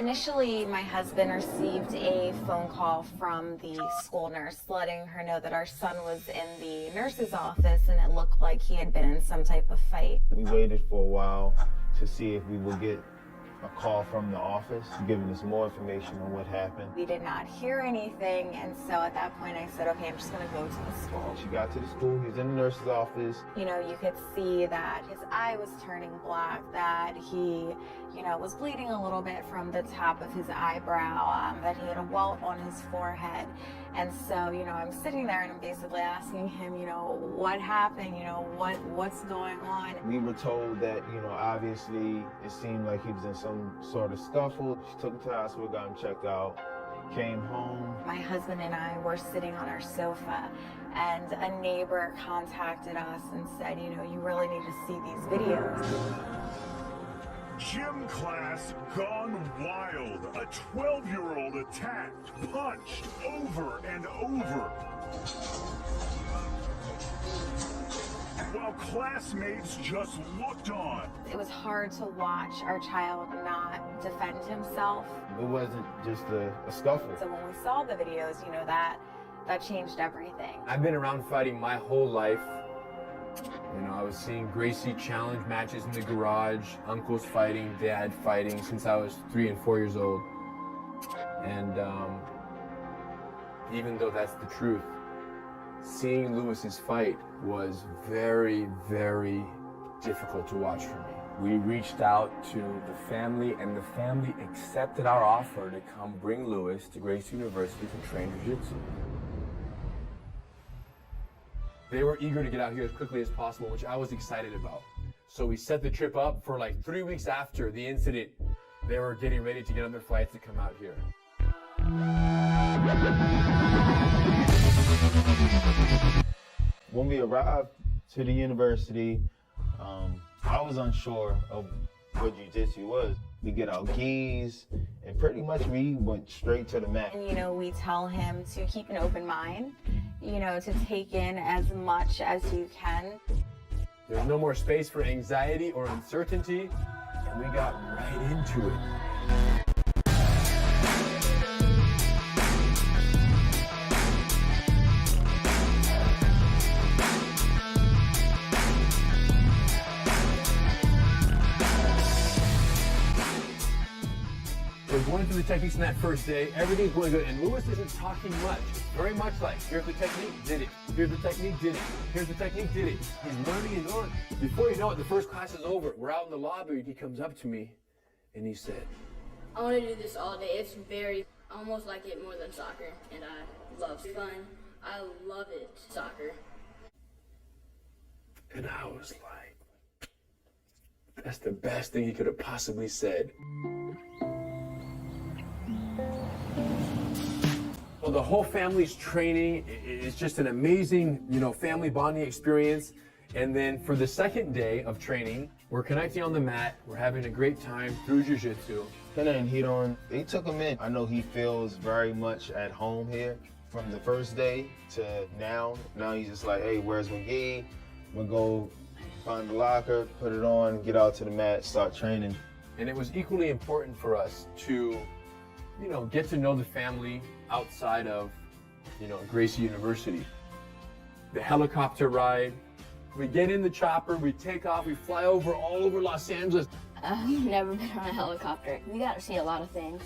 Initially, my husband received a phone call from the school nurse letting her know that our son was in the nurse's office and it looked like he had been in some type of fight. We waited for a while to see if we would get a call from the office giving us more information on what happened. We did not hear anything, and so at that point I said, okay, I'm just going to go to the school. She got to the school, he was in the nurse's office. You know, you could see that his eye was turning black, that he, you know, was bleeding a little bit from the top of his eyebrow, that he had a welt on his forehead. And so, you know, I'm sitting there and I'm basically asking him, you know, what happened, you know, what's going on? We were told that, you know, obviously it seemed like he was in some sort of scuffle. She took him to the hospital, got him checked out, came home. My husband and I were sitting on our sofa and a neighbor contacted us and said, you know, you really need to see these videos. Gym class gone wild. A 12-year-old attacked, punched over and over. While classmates just looked on. It was hard to watch our child not defend himself. It wasn't just a scuffle. So when we saw the videos, you know, that changed everything. I've been around fighting my whole life. You know, I was seeing Gracie challenge matches in the garage, uncles fighting, dad fighting since I was 3 and 4 years old. And even though that's the truth, seeing Lewis's fight was very, very difficult to watch for me. We reached out to the family, and the family accepted our offer to come bring Lewis to Gracie University to train jiu-jitsu. They were eager to get out here as quickly as possible, which I was excited about. So we set the trip up for like 3 weeks after the incident. They were getting ready to get on their flights to come out here. When we arrived to the university, I was unsure of what jiu-jitsu was. We get our gis, and pretty much we went straight to the mat. And, you know, we tell him to keep an open mind, you know, to take in as much as you can. There's no more space for anxiety or uncertainty, and we got right into it. We're going through the techniques on that first day. Everything's going good, and Lewis isn't talking much. It's very much like, here's the technique, did it. Here's the technique, did it. Here's the technique, did it. He's learning and on. Before you know it, the first class is over. We're out in the lobby, and he comes up to me, and he said, I want to do this all day. It's very, almost like it more than soccer, and I love fun. I love it, soccer. And I was like, that's the best thing he could have possibly said. Well, the whole family's training is just an amazing, you know, family bonding experience. And then for the second day of training, we're connecting on the mat. We're having a great time through jiu-jitsu. Hina and Hidon, they took him in. I know he feels very much at home here. From the first day to now he's just like, hey, where's my gi? We'll go find the locker, put it on, get out to the mat, start training. And it was equally important for us to, you know, get to know the family outside of, you know, Gracie University. The helicopter ride, we get in the chopper, we take off, we fly over all over Los Angeles. I've never been on a helicopter. We got to see a lot of things.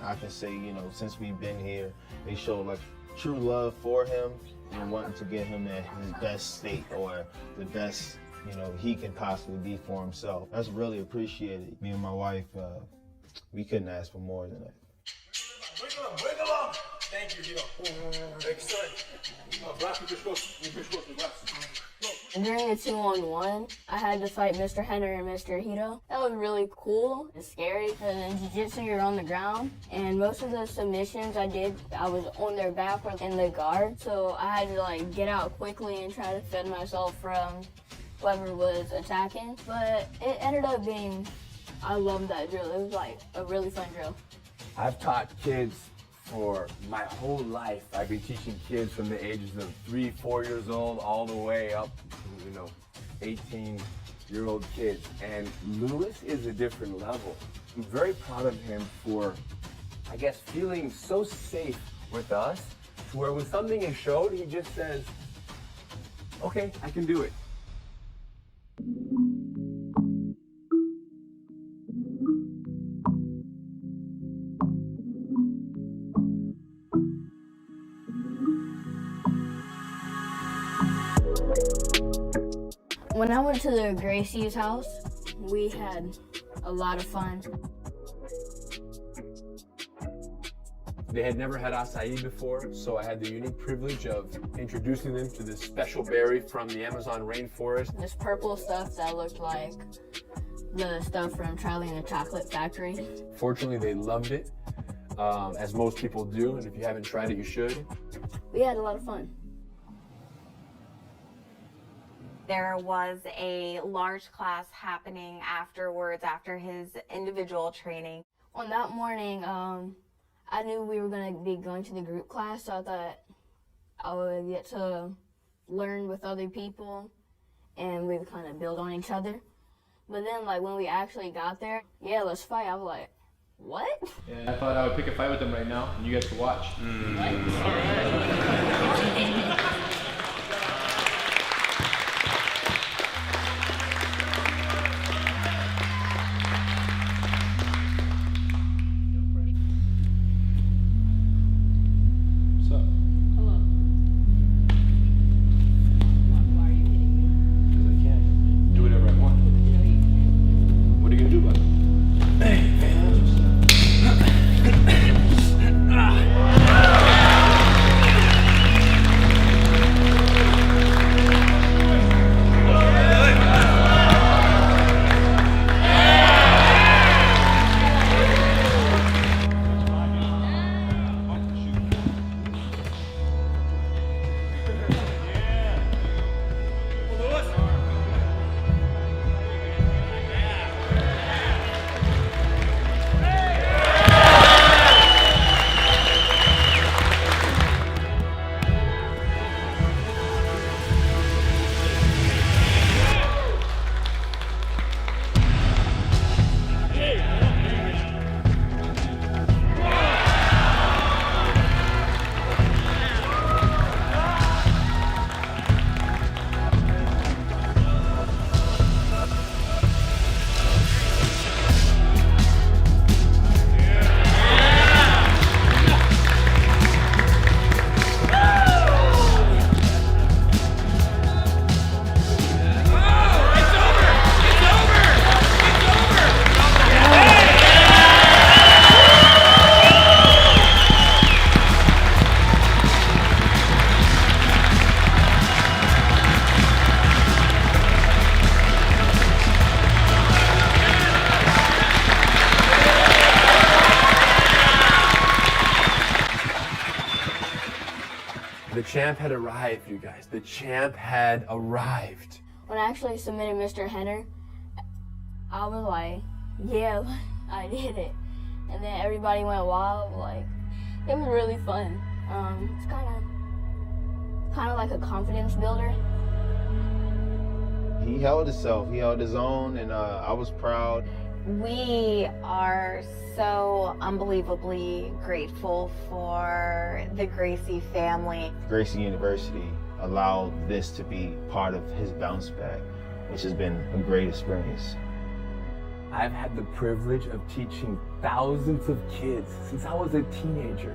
I can say, you know, since we've been here, they showed like true love for him and wanting to get him at his best state or the best, you know, he can possibly be for himself. That's really appreciated. Me and my wife, we couldn't ask for more than that. Wiggle up! Thank you, Hiro. Excellent. During the 2-on-1, I had to fight Mr. Henner and Mr. Hito. That was really cool and scary. And in jiu-jitsu, you're on the ground. And most of the submissions I did, I was on their back or in the guard. So I had to like get out quickly and try to defend myself from whoever was attacking. But it ended up being, I loved that drill. It was like a really fun drill. I've taught kids for my whole life. I've been teaching kids from the ages of 3, 4 years old all the way up, you know, 18-year-old kids. And Lewis is a different level. I'm very proud of him for, I guess, feeling so safe with us, to where when something is showed, he just says, okay, I can do it. When I went to the Gracie's house, we had a lot of fun. They had never had acai before, so I had the unique privilege of introducing them to this special berry from the Amazon rainforest. This purple stuff that looked like the stuff from Charlie and the Chocolate Factory. Fortunately, they loved it, as most people do, and if you haven't tried it, you should. We had a lot of fun. There was a large class happening afterwards, after his individual training. On that morning, I knew we were going to be going to the group class, so I thought I would get to learn with other people and we would kind of build on each other. But then, like, when we actually got there, yeah, let's fight, I was like, what? Yeah, I thought I would pick a fight with them right now, and you guys could watch. The champ had arrived, you guys. The champ had arrived. When I actually submitted Mr. Henner, I was like, yeah, I did it. And then everybody went wild, like, it was really fun. It's kind of like a confidence builder. He held himself, he held his own, and I was proud. We are so unbelievably grateful for the Gracie family. Gracie University allowed this to be part of his bounce back, which has been a great experience. I've had the privilege of teaching thousands of kids since I was a teenager.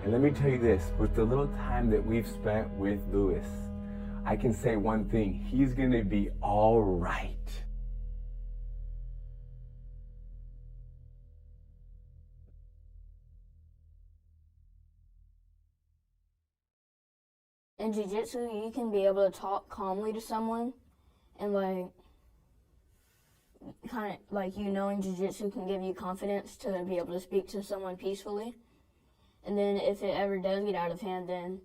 And let me tell you this, with the little time that we've spent with Lewis, I can say one thing, he's gonna be all right. In jiu-jitsu, you can be able to talk calmly to someone and knowing jiu-jitsu can give you confidence to be able to speak to someone peacefully. And then if it ever does get out of hand, then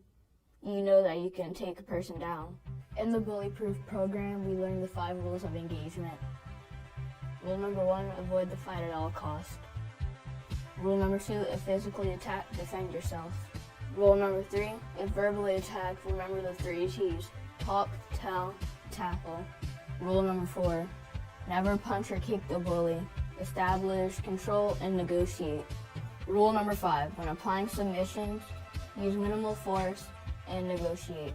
you know that you can take a person down. In the bully-proof program, we learn the 5 rules of engagement. Rule number 1, avoid the fight at all costs. Rule number 2, if physically attacked, defend yourself. Rule number 3, if verbally attacked, remember the 3 T's. Talk, tell, tackle. Rule number 4, never punch or kick the bully. establish, control, and negotiate. Rule number 5, when applying submissions, use minimal force and negotiate.